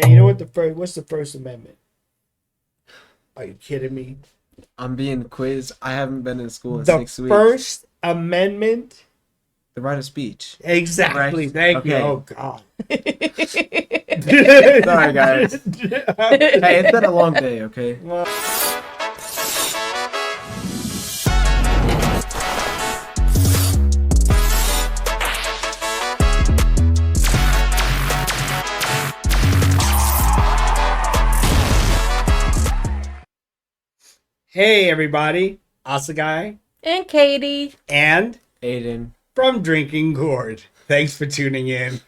And you know what what's the First Amendment? Are you kidding me? I'm being quizzed. I haven't been in school in The 6 weeks. First Amendment? The right of speech. Exactly. Right? Thank you. Okay. Oh, God. Sorry, guys. Hey, it's been a long day, okay? Hey, everybody. Asagai And Katie. and Aiden. from Drinking Gourd. Thanks for tuning in.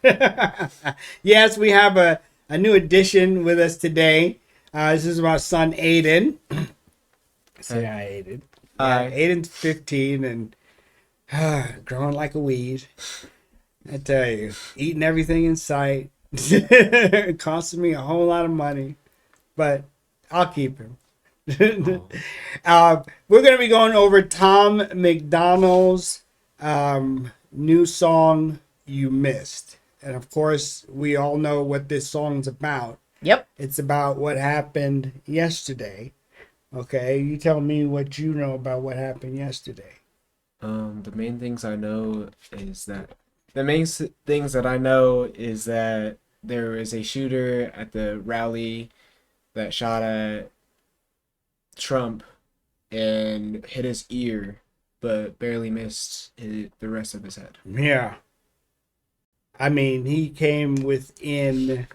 Yes, we have a new addition with us today. This is our son, Aiden. Say hi, Aiden. Hi. Yeah, Aiden's 15 and growing like a weed. I tell you, eating everything in sight. It costing me a whole lot of money, but I'll keep him. We're going to be going over Tom MacDonald's new song, You Missed. And of course, we all know what this song's about. Yep. It's about what happened yesterday. Okay, you tell me what you know about what happened yesterday. The main things I know is that there is a shooter at the rally that shot at Trump and hit his ear, but barely missed the rest of his head. Yeah. I mean, he came within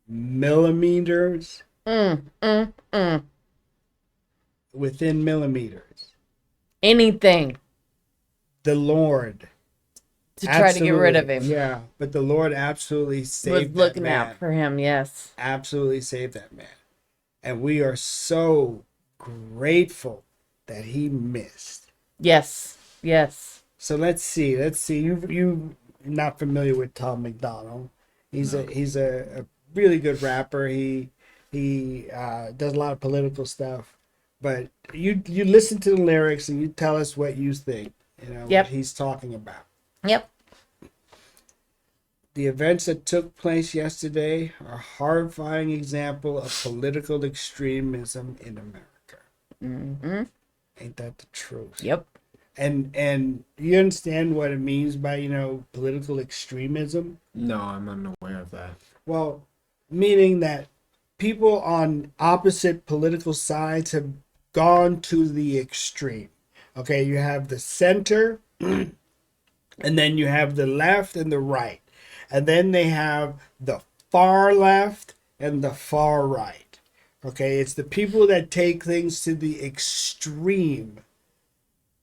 millimeters. Within millimeters. Anything The Lord. to try to get rid of him. Yeah, but the Lord absolutely saved Was looking that man. out for him, yes. Absolutely saved that man. And we are so grateful that he missed. Yes. Yes. So let's see. You not familiar with Tom MacDonald. He's a really good rapper. He does a lot of political stuff. But you listen to the lyrics and you tell us what you think, Yep. what he's talking about. Yep. The events that took place yesterday are a horrifying example of political extremism in America. Mm-hmm. Ain't that the truth? Yep. And you understand what it means by, political extremism? No, I'm unaware of that. Well, meaning that people on opposite political sides have gone to the extreme. Okay, you have the center, and then you have the left and the right. And then they have the far left and the far right. Okay, it's the people that take things to the extreme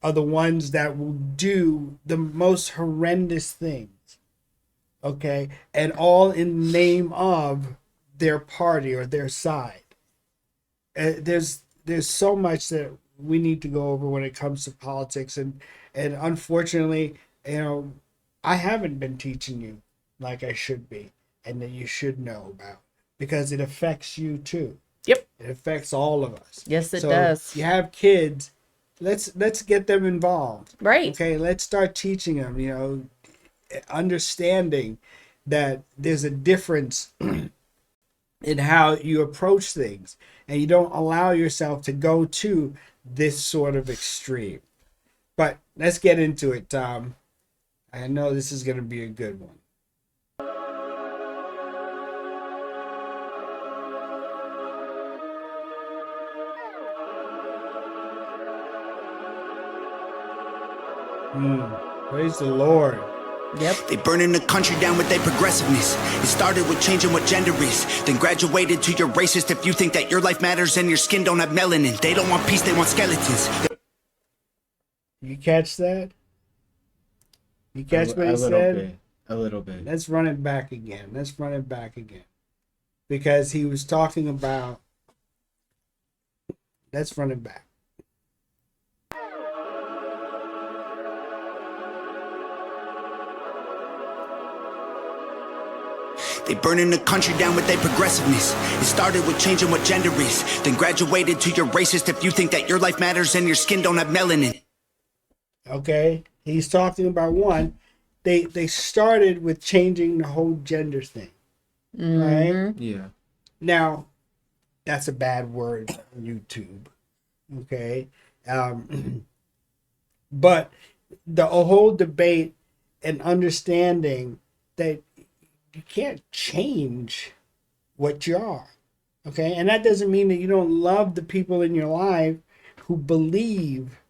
are the ones that will do the most horrendous things. Okay, and all in the name of their party or their side. There's so much that we need to go over when it comes to politics, and unfortunately, I haven't been teaching you like I should be, and that you should know about, because it affects you too. Yep. It affects all of us. Yes, it So does. you have kids. Let's get them involved. Right. Okay. Let's start teaching them. Understanding that there's a difference in how you approach things, and you don't allow yourself to go to this sort of extreme. But let's get into it, Tom. I know this is going to be a good one. Praise the Lord. Yep. They burning the country down with their progressiveness. It started with changing what gender is, then graduated to your racist if you think that your life matters and your skin don't have melanin. They don't want peace, they want skeletons. You catch that? You catch what he said? A little bit. Let's run it back again. Because he was talking about... Let's run it back. They burning the country down with their progressiveness. It started with changing what gender is, then graduated to your racist if you think that your life matters and your skin don't have melanin. Okay? He's talking about one. They started with changing the whole gender thing. right? Yeah. Now, that's a bad word on YouTube, okay? But the whole debate and understanding that you can't change what you are, okay? And that doesn't mean that you don't love the people in your life who believe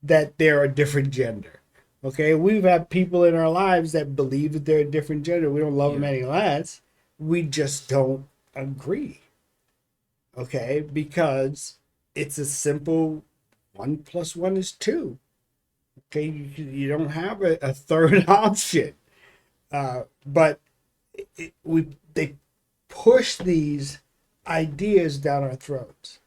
that they're a different gender, okay? We've had people in our lives that believe that they're a different gender. We don't love them Yeah. any less. We just don't agree, okay? Because it's a simple 1 + 1 is 2. Okay, you don't have a third option. But they push these ideas down our throats,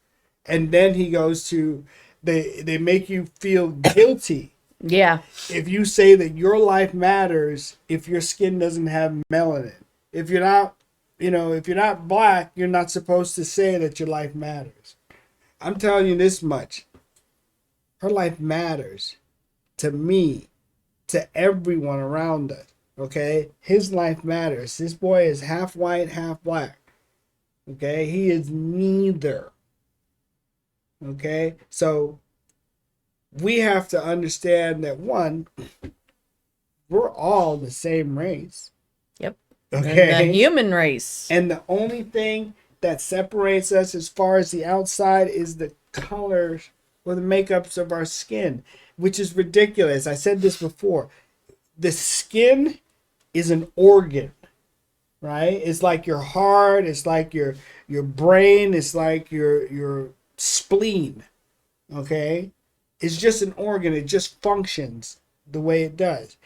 and then he goes to they make you feel guilty Yeah. if you say that your life matters if your skin doesn't have melanin. If you're not, if you're not black, you're not supposed to say that your life matters. I'm telling you this much: her life matters to me, to everyone around us. Okay, his life matters. This boy is half white, half black. Okay, he is neither. Okay, so we have to understand that one, we're all the same race. Yep. Okay, And the human race. and the only thing that separates us as far as the outside is the colors or the makeups of our skin, which is ridiculous. I said this before. The skin is an organ, right? It's like your heart, it's like your brain, it's like your spleen. Okay? It's just an organ, it just functions the way it does.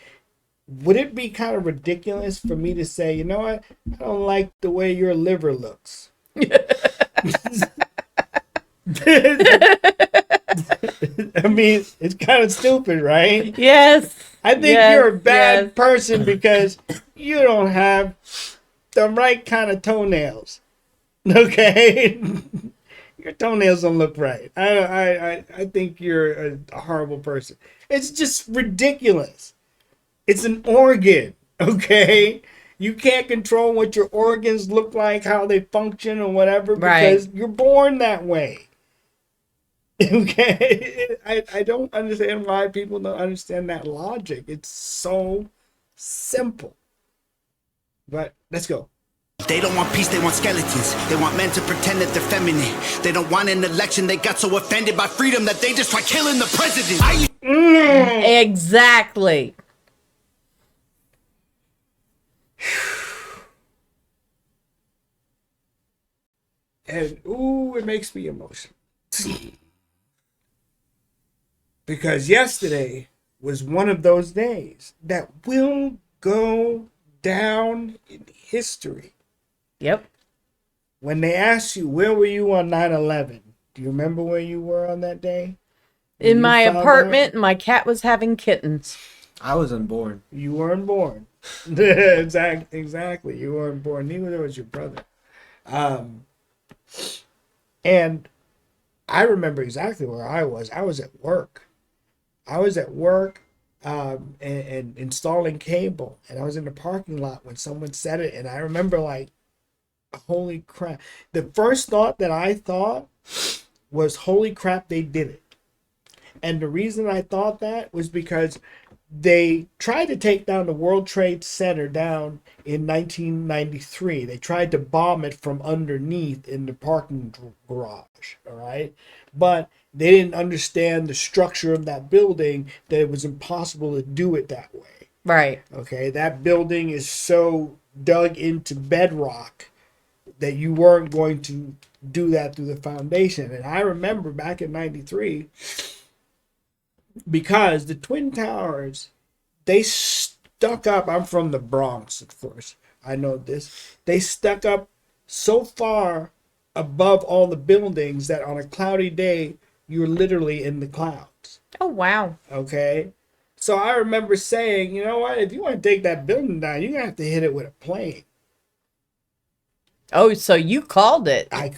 Would it be kind of ridiculous for me to say, you know what? I don't like the way your liver looks. I mean, it's kind of stupid, right? Yes. I think Yes, you're a bad yes. person because you don't have the right kind of toenails. Okay? Your toenails don't look right. I think you're a horrible person. It's just ridiculous. It's an organ, okay? You can't control what your organs look like, how they function, or whatever, because you're born that way. Okay? I don't understand why people don't understand that logic. It's so simple. But let's go. They don't want peace, they want skeletons. They want men to pretend that they're feminine. They don't want an election, they got so offended by freedom that they just try killing the president. Exactly. And ooh, it makes me emotional. Because yesterday was one of those days that will go down in history. Yep. When they ask you, where were you on 9/11? Do you remember where you were on that day? When In you my found apartment, out? my cat was having kittens. I was unborn. You weren't born. Exactly. You weren't born. Neither was your brother. And I remember exactly where I was. I was at work. And installing cable. And I was in the parking lot when someone said it. And I remember like, holy crap. The first thought that I thought was, holy crap, they did it. And the reason I thought that was because they tried to take down the World Trade Center down in 1993. They tried to bomb it from underneath in the parking garage, all right? But they didn't understand the structure of that building, that it was impossible to do it that way. Right. Okay, that building is so dug into bedrock that you weren't going to do that through the foundation. And I remember back in 93, because the Twin Towers, they stuck up. I'm from the Bronx, of course. I know this. They stuck up so far above all the buildings that on a cloudy day, you're literally in the clouds. Oh, wow. Okay? So I remember saying, you know what? If you want to take that building down, you're going to have to hit it with a plane. Oh, so you called it. I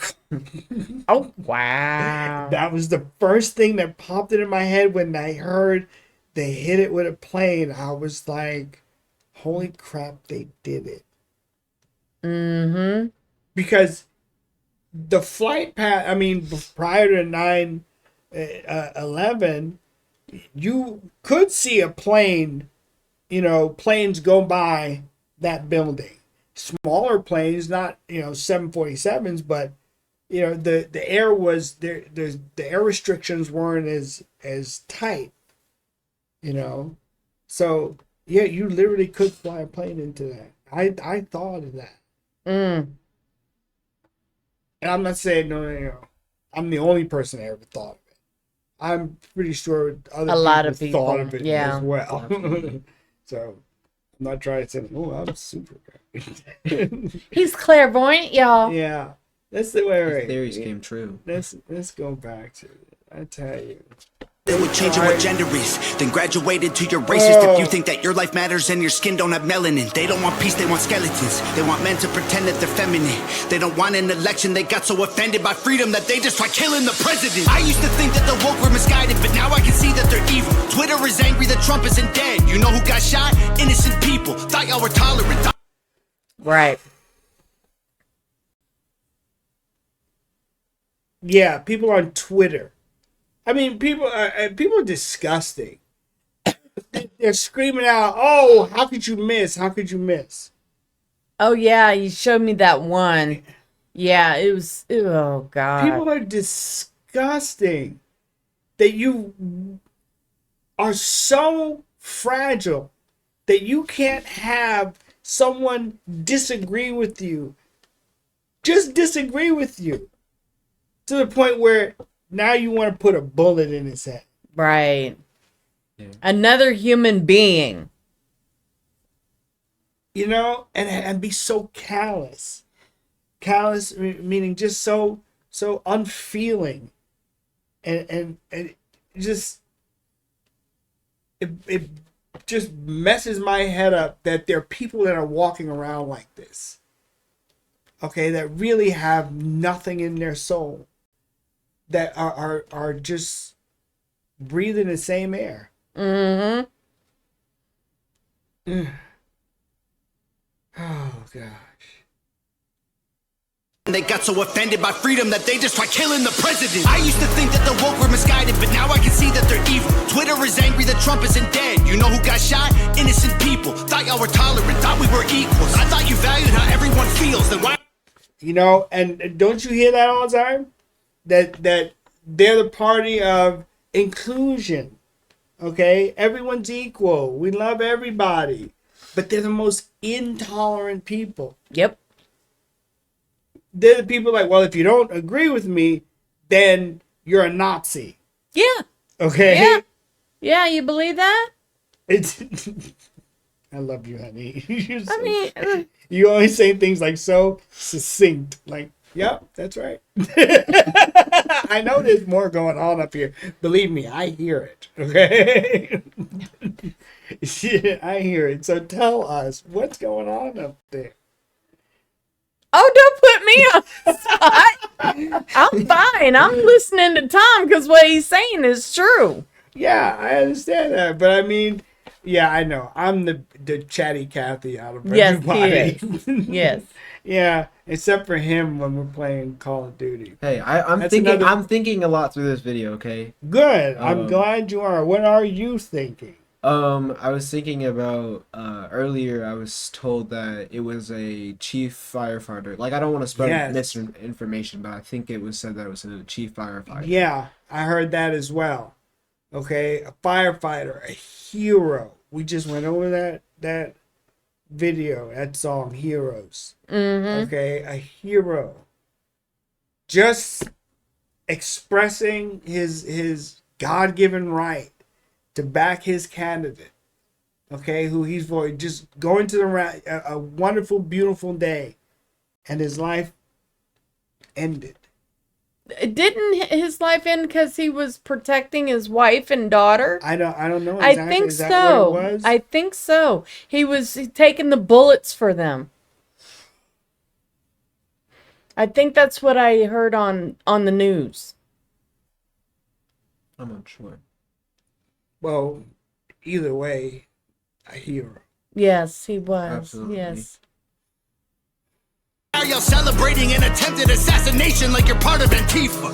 Oh, wow. That was the first thing that popped into my head when I heard they hit it with a plane. I was like, holy crap, they did it. Mm-hmm. because the flight path. I mean, prior to 9/11, you could see a plane, planes go by that building. Smaller planes, not 747s, but the air was there. The air restrictions weren't as tight. So yeah, you literally could fly a plane into that. I thought of that, Mm. and I'm not saying no. I'm the only person that ever thought of it. I'm pretty sure other A lot of people thought people, of it yeah. as well. Absolutely. So I'm not trying to say, oh, I'm super great. He's clairvoyant, y'all. Yeah, that's the way. His Right. theories came true. Let's go back to it. I tell you. With changing what gender is, then graduated to your racist. If you think that your life matters and your skin don't have melanin, they don't want peace, they want skeletons. They want men to pretend that they're feminine. They don't want an election. They got so offended by freedom that they just try killing the president. I used to think that the woke were misguided, but now I can see that they're evil. Twitter is angry that Trump isn't dead. You know who got shot? Innocent people. Thought y'all were tolerant. Right. Yeah, people on Twitter. I mean, people are disgusting. They're screaming out, "Oh, how could you miss? How could you miss?" Oh yeah, you showed me that one. Yeah, it was. Oh God. People are disgusting. That you are so fragile that you can't have someone disagree with you. Just disagree with you to the point where now you want to put a bullet in his head. Right. Yeah. Another human being. And be so callous. Callous meaning just so unfeeling, and just it just messes my head up that there are people that are walking around like this. Okay, that really have nothing in their soul, that are just breathing the same air. Mm-hmm. Oh gosh. They got so offended by freedom that they just try killing the president. I used to think that the woke were misguided, but now I can see that they're evil. Twitter is angry that Trump isn't dead. You know who got shot? Innocent people. Thought y'all were tolerant. Thought we were equals. I thought you valued how everyone feels. Then why? And don't you hear that all the time? That they're the party of inclusion. Okay, everyone's equal. We love everybody, but they're the most intolerant people. Yep. They're the people like, well, if you don't agree with me, then you're a Nazi. Yeah. Okay. Yeah. Yeah. You believe that? It's. I love you, honey. I mean, You always say things like so succinct. Like, yep, that's right. I know there's more going on up here. Believe me, I hear it. Okay. I hear it. So tell us what's going on up there. oh, don't put me on the spot. I'm fine. I'm listening to Tom because what he's saying is true. Yeah, I understand that, but I mean, yeah, I know. I'm the chatty Cathy out of Yes, everybody. he is. Yes. Yeah, except for him when we're playing Call of Duty. Hey, I'm That's thinking. another- I'm thinking a lot through this video. Okay. Good. I'm glad you are. What are you thinking? I was thinking about earlier. I was told that it was a chief firefighter. Like, I don't want to spread Yes. misinformation, but I think it was said that it was a chief firefighter. Yeah, I heard that as well. Okay, a firefighter, a hero. We just went over that video, that song, Heroes. Mm-hmm. Okay, a hero. Just expressing his God-given right to back his candidate. Okay, who he's for, just going to a wonderful, beautiful day, and his life ended. Didn't his life end because he was protecting his wife and daughter? I don't know. I Exactly. think Is that so. what it was? I think so. He was taking the bullets for them. I think that's what I heard on the news. I'm not sure. Well, either way, a hero. Yes, he was. Absolutely. Yes. Y'all celebrating an attempted assassination like you're part of Antifa.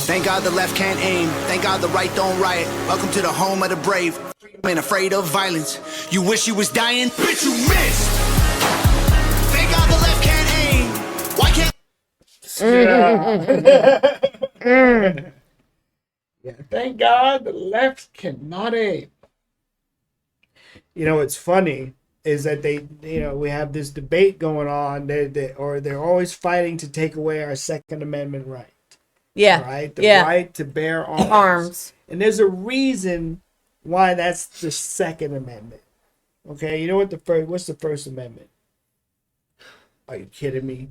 Thank God the left can't aim. Thank God the right don't riot. Welcome to the home of the brave. And afraid of violence. You wish you was dying? Bitch, you missed. Thank God the left can't aim. Why can't... Yeah, thank God the left cannot aim. You know, what's funny is that we have this debate going on. They're always fighting to take away our Second Amendment right. Yeah. Right? The Yeah. right to bear arms. Arms. And there's a reason why that's the Second Amendment. Okay, you know what's the First Amendment? Are you kidding me?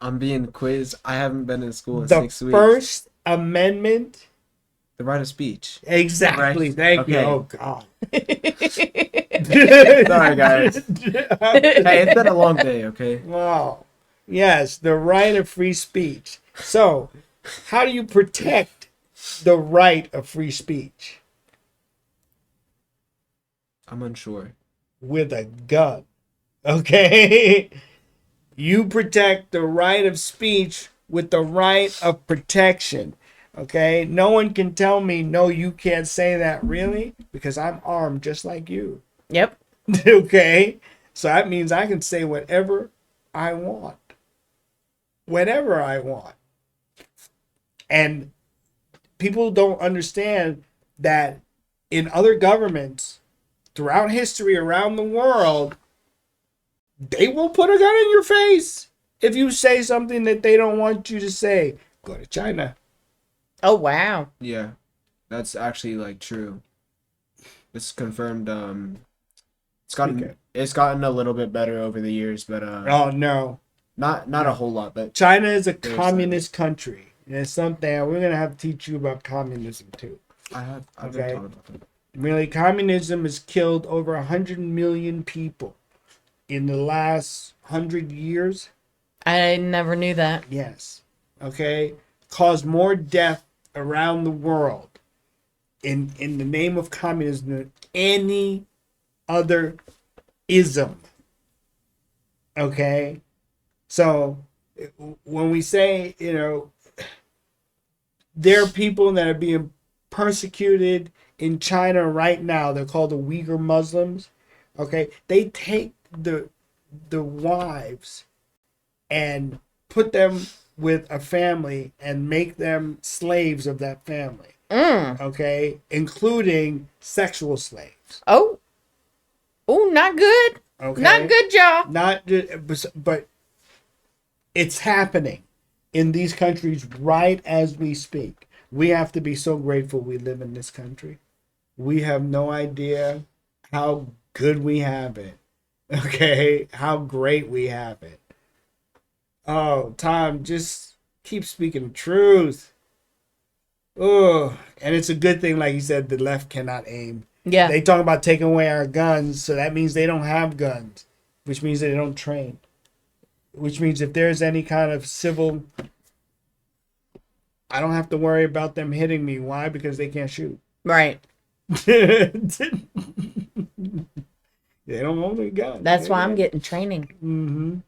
I'm being quizzed. I haven't been in school in The 6 weeks. First Amendment. The right of speech. Exactly. Right. Thank you. Okay. Oh God. Sorry, guys. Hey, it's been a long day, okay? Wow. Yes, the right of free speech. So, how do you protect the right of free speech? I'm unsure. With a gun. Okay? You protect the right of speech with the right of protection. Okay? No one can tell me, no, you can't say that, really, because I'm armed just like you. Yep. Okay? So that means I can say whatever I want. Whatever I want. And people don't understand that in other governments throughout history around the world, they will put a gun in your face if you say something that they don't want you to say. Go to China. Oh, wow. Yeah. That's actually like true. It's confirmed. It's gotten a little bit better over the years, but Oh no. not a whole lot, but China is a There's communist country. And it's something we're gonna have to teach you about communism too. I've Okay. been taught about that. Really, communism has killed over 100 million people in the last 100 years. I never knew that. Yes. Okay. Caused more death around the world in the name of communism than any other ism. Okay. So when we say, there are people that are being persecuted in China right now, they're called the Uyghur Muslims. Okay. They take the wives and put them with a family and make them slaves of that family. Okay, including sexual slaves. Oh, not good. Okay, Not good, y'all. Not just, but it's happening in these countries right as we speak. We have to be so grateful we live in this country. We have no idea how good we have it. Okay, how great we have it. Oh, Tom, just keep speaking the truth. Oh, and it's a good thing, like you said, the left cannot aim. Yeah. They talk about taking away our guns, so that means they don't have guns, which means they don't train. Which means if there's any kind of civil, I don't have to worry about them hitting me. Why? Because they can't shoot. Right. They don't own a gun. That's why I'm getting training. Mm-hmm.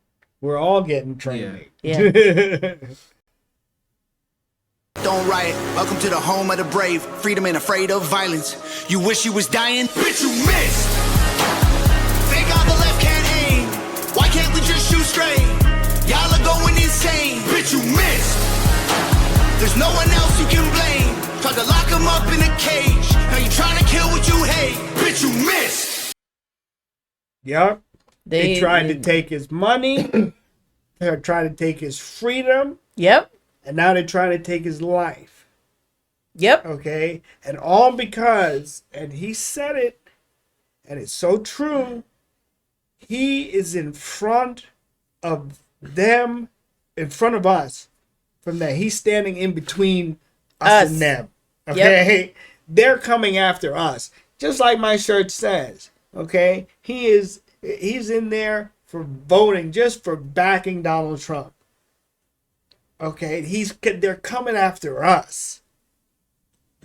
We're all getting training. Yeah. Don't riot. Welcome to the home of the brave. Freedom and afraid of violence. You wish you was dying? Bitch, you missed. Thank God the left can't aim. Why can't we just shoot straight? Y'all are going insane. Bitch, you missed. There's no one else you can blame. Tried to lock him up in a cage. Now you trying to kill what you hate. Bitch, you missed. Yep. They tried to take his money. They tried to take his freedom. Yep. And now they're trying to take his life. Yep. Okay? And all because, and he said it, and it's so true, he is in front of them, in front of us, from that. He's standing in between us and them. Okay? Yep. They're coming after us. Just like my shirt says. Okay? He's in there for voting, just for backing Donald Trump. Okay, they're coming after us.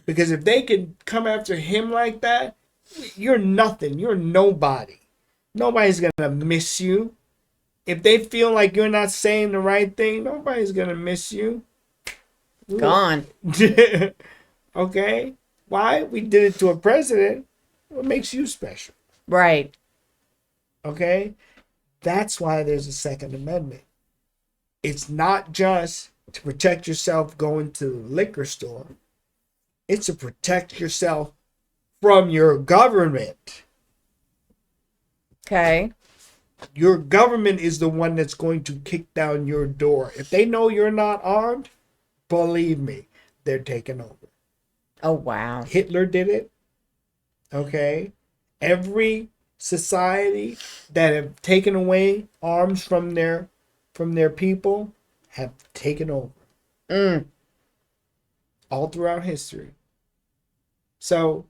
Because if they can come after him like that, you're nothing. You're nobody. Nobody's gonna miss you. If they feel like you're not saying the right thing, nobody's gonna miss you. Gone. Okay? Why? We did it to a president. What makes you special? Right. Okay? That's why there's a Second Amendment. It's not just to protect yourself going to the liquor store. It's to protect yourself from your government. Okay. Your government is the one that's going to kick down your door. If they know you're not armed, believe me, they're taking over. Oh, wow. Hitler did it. Okay? Every society that have taken away arms from their people have taken over. All throughout history. So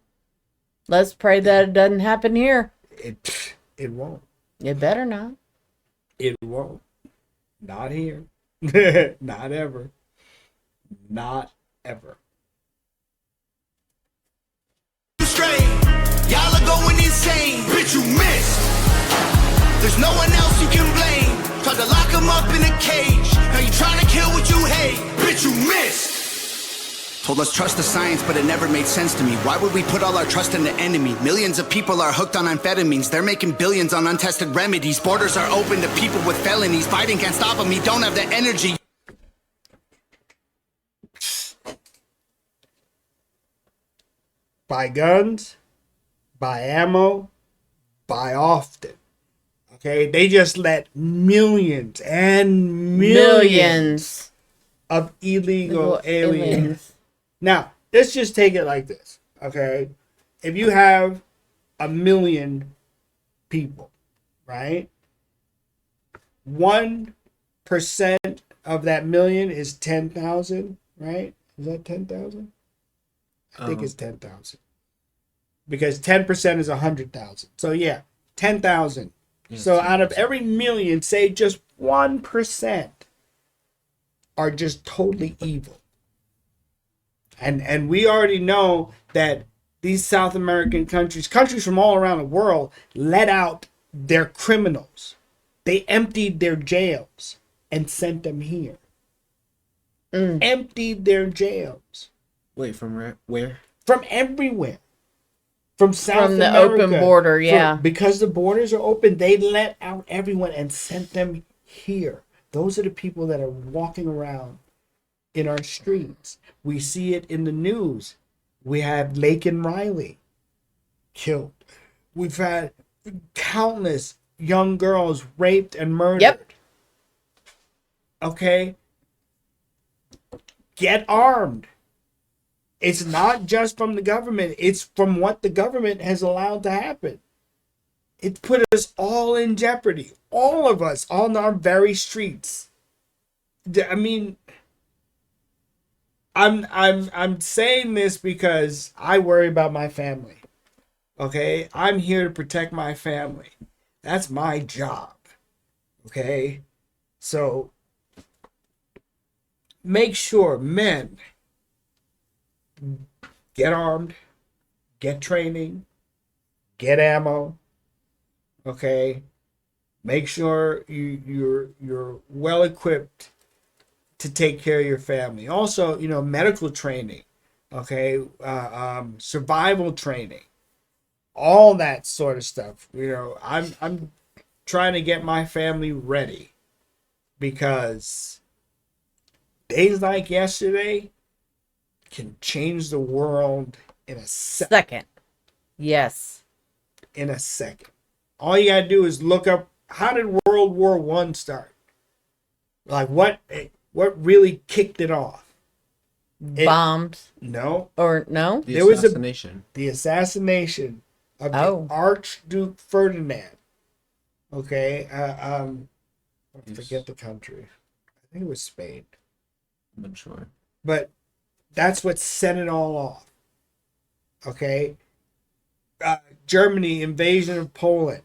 Let's pray that it doesn't happen here. it won't. It better not. It won't. Not here. Not ever. Not ever. Straight. Y'all are going insane. Bitch, you missed. There's no one else you can blame. Tried to lock him up in a cage. Now you trying to kill what you hate. Bitch, you missed. Told us trust the science, but it never made sense to me. Why would we put all our trust in the enemy? Millions of people are hooked on amphetamines. They're making billions on untested remedies. Borders are open to people with felonies. Biden can't stop them. He don't have the energy. Buy guns, buy ammo, buy often. Okay? They just let millions and millions of illegal aliens. Now, let's just take it like this. Okay? If you have 1 million people, right? 1% of that million is 10,000, right? Is that 10,000? I think it's 10,000. Because 10% is 100,000. So yeah, 10,000. Yeah, so 10%. out of every million, say just 1% are just totally evil. And we already know that these South American countries from all around the world, let out their criminals. They emptied their jails and sent them here. Emptied their jails. Wait, from where? From everywhere. From South From the America. open border, yeah. Because the borders are open, they let out everyone and sent them here. Those are the people that are walking around in our streets. We see it in the news. We have Lake and Riley killed. We've had countless young girls raped and murdered. Yep. Okay? Get armed. It's not just from the government. It's from what the government has allowed to happen. It put us all in jeopardy. All of us on our very streets. I mean, I'm saying this because I worry about my family. Okay? I'm here to protect my family. That's my job. Okay? So make sure, men, get armed, get training, get ammo. Okay? Make sure you're well equipped to take care of your family. Also, medical training, okay, survival training, all that sort of stuff. I'm trying to get my family ready because days like yesterday can change the world in a Second. Yes. in a second. All you gotta do is look up, how did World War I start? Like what really kicked it off? Bombs. No. Or no? The There was assassination. The assassination of Oh. the Archduke Ferdinand. Okay. I forget the country. I think it was Spain. I'm not sure. But that's what set it all off. Okay. Germany invasion of Poland.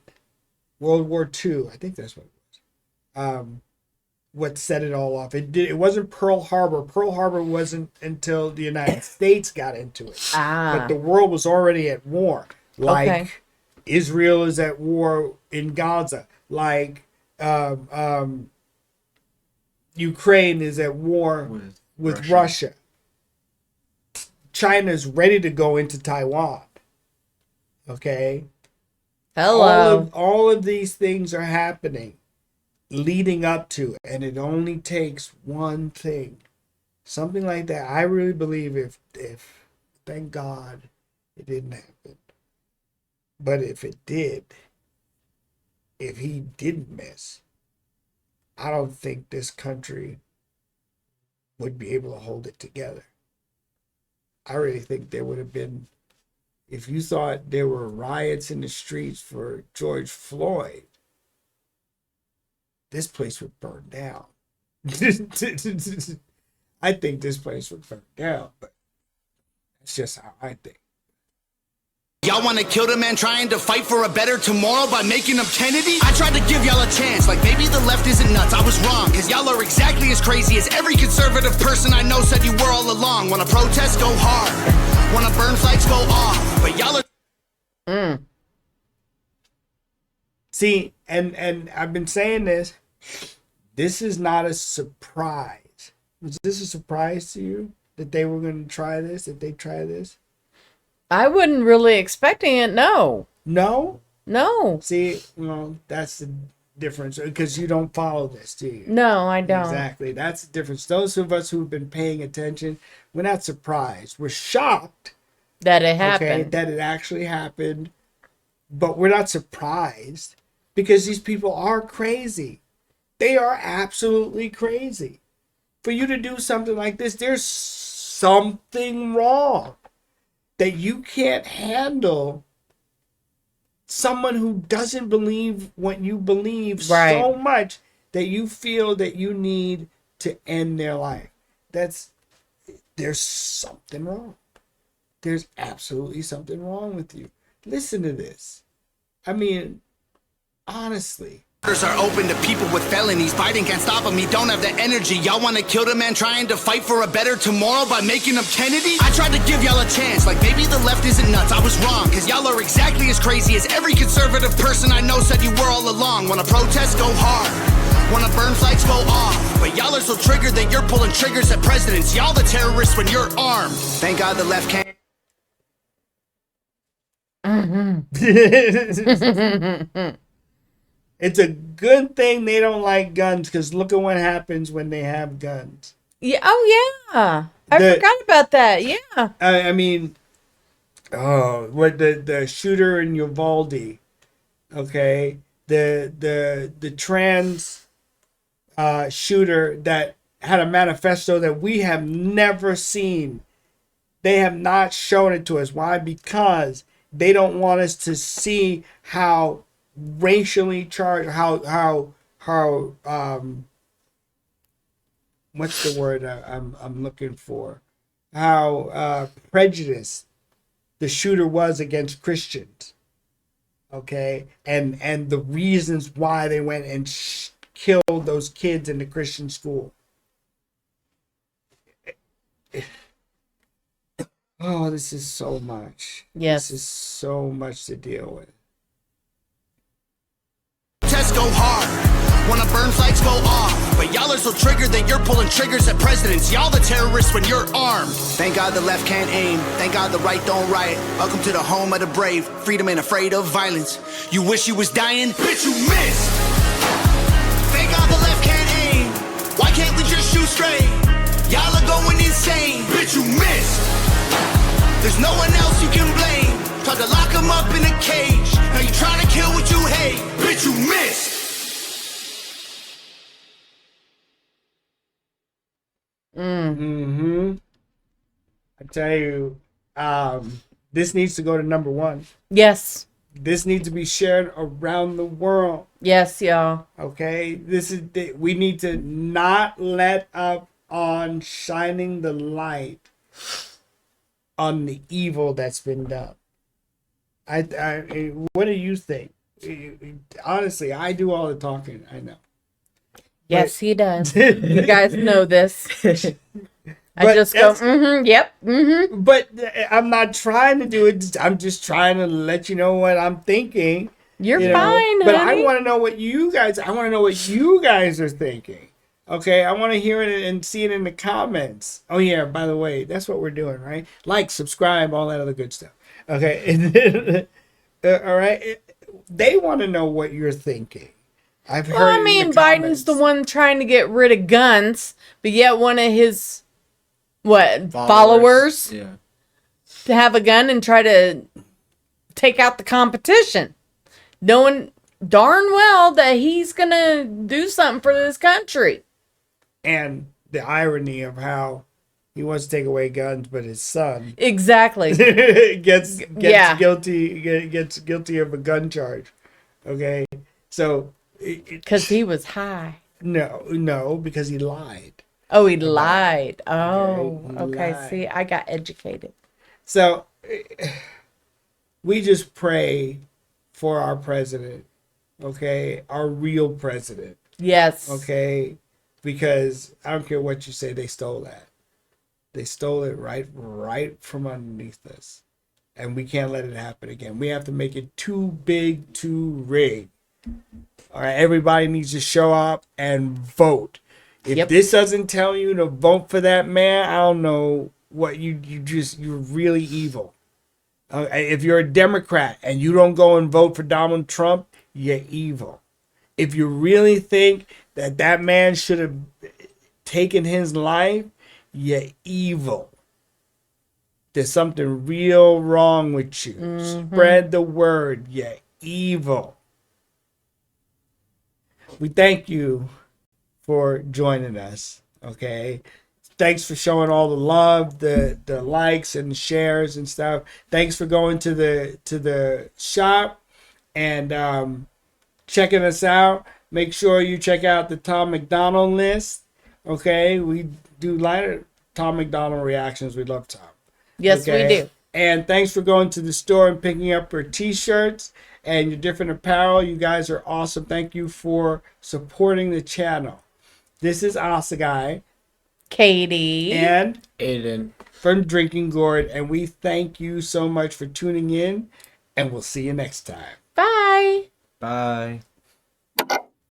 World War II. I think that's what it was. What set it all off. It wasn't Pearl Harbor. Pearl Harbor wasn't until the United States got into it. But the world was already at war. Like Okay. Israel is at war in Gaza. Like Ukraine is at war with Russia. China's ready to go into Taiwan. Okay? Hello. All of these things are happening leading up to, and it only takes one thing. Something like that. I really believe if thank God it didn't happen. But if it did, if he didn't miss, I don't think this country would be able to hold it together. I really think there would have been, if you thought there were riots in the streets for George Floyd, this place would burn down. I think this place would burn down, but that's just how I think. Y'all wanna kill the man trying to fight for a better tomorrow by making him Kennedy? I tried to give y'all a chance, like maybe the left isn't nuts. I was wrong, cause y'all are exactly as crazy as every conservative person I know said you were all along. Wanna protest, go hard. Wanna burn flags, go off. But y'all are... See, and I've been saying this is not a surprise. Was this a surprise to you that they were going to try this, that they try this? I wasn't really expecting it. No. No? No. See, well, that's the difference, because you don't follow this, do you? No, I don't. Exactly. That's the difference. Those of us who've been paying attention, we're not surprised. We're shocked That it happened. okay, that it actually happened, but we're not surprised because these people are crazy. They are absolutely crazy. For you to do something like this, there's something wrong. That you can't handle someone who doesn't believe what you believe so much that you feel that you need to end their life. There's something wrong. There's absolutely something wrong with you. Listen to this. I mean, honestly. Are open to people with felonies. Biden can't stop them, he don't have the energy. Y'all wanna kill the man trying to fight for a better tomorrow by making him Kennedy? I tried to give y'all a chance, like maybe the left isn't nuts. I was wrong, cause y'all are exactly as crazy as every conservative person I know said you were all along. Wanna protest, go hard. Wanna burn flags, go off. But y'all are so triggered that you're pulling triggers at presidents. Y'all the terrorists when you're armed. Thank God the left can't. It's a good thing they don't like guns, because look at what happens when they have guns. Yeah. Oh, yeah. I forgot about that. Yeah. I mean, what the shooter in Uvalde, okay, the trans shooter that had a manifesto that we have never seen. They have not shown it to us. Why? Because they don't want us to see how racially charged, how what's the word I'm looking for? How prejudiced the shooter was against Christians. Okay, and the reasons why they went and killed those kids in the Christian school. Oh, this is so much. Yes. This is so much to deal with. Go hard. Wanna burn flags, go off. But y'all are so triggered that you're pulling triggers at presidents. Y'all the terrorists when you're armed. Thank God the left can't aim. Thank God the right don't riot. Welcome to the home of the brave. Freedom ain't afraid of violence. You wish you was dying? Bitch, you missed. Thank God the left can't aim. Why can't we just shoot straight? Y'all are going insane. Bitch, you missed. There's no one else you can blame. Tried to lock him up in a cage. Now you trying to kill what you hate. Bitch, you missed. I tell you, this needs to go to number one. Yes. This needs to be shared around the world. Yes, y'all. Okay, we need to not let up on shining the light on the evil that's been done. What do you think? Honestly, I do all the talking. I know. Yes, he does. You guys know this. I just go, yep, But I'm not trying to do it. I'm just trying to let you know what I'm thinking. You're you know? fine, But honey. I want to know what you guys are thinking. Okay, I want to hear it and see it in the comments. Oh yeah, by the way, that's what we're doing, right? Like, subscribe, all that other good stuff. Okay, and then, all right. They want to know what you're thinking. I've heard. Well, I it in mean, the Biden's the comments. one trying to get rid of guns, but yet one of his followers Yeah. to have a gun and try to take out the competition, knowing darn well that he's gonna do something for this country. And the irony of how he wants to take away guns, but his son Exactly. gets Yeah. guilty of a gun charge. Okay, so Because he was high. no, because he lied. Oh, he lied. Oh, Okay, he okay. lied. See, I got educated. So we just pray for our president, okay, our real president, Yes. okay, because I don't care what you say, they stole that. They stole it right from underneath us, and we can't let it happen again. We have to make it too big to rig. All right, everybody needs to show up and vote. If Yep. this doesn't tell you to vote for that man, I don't know what you're really evil. If you're a Democrat and you don't go and vote for Donald Trump, you're evil. If you really think that man should have taken his life, you're evil. There's something real wrong with you. Spread the word. You're evil. We thank you for joining us. Okay. Thanks for showing all the love, the likes and shares and stuff. Thanks for going to the shop and checking us out. Make sure you check out the Tom McDonald list. Okay, we do lighter Tom McDonald reactions. We love Tom. Yes, we do. And thanks for going to the store and picking up your t-shirts and your different apparel. You guys are awesome. Thank you for supporting the channel. This is Asagai Katie. and Aiden. from Drinking Gourd, and we thank you so much for tuning in, and we'll see you next time. Bye. Bye.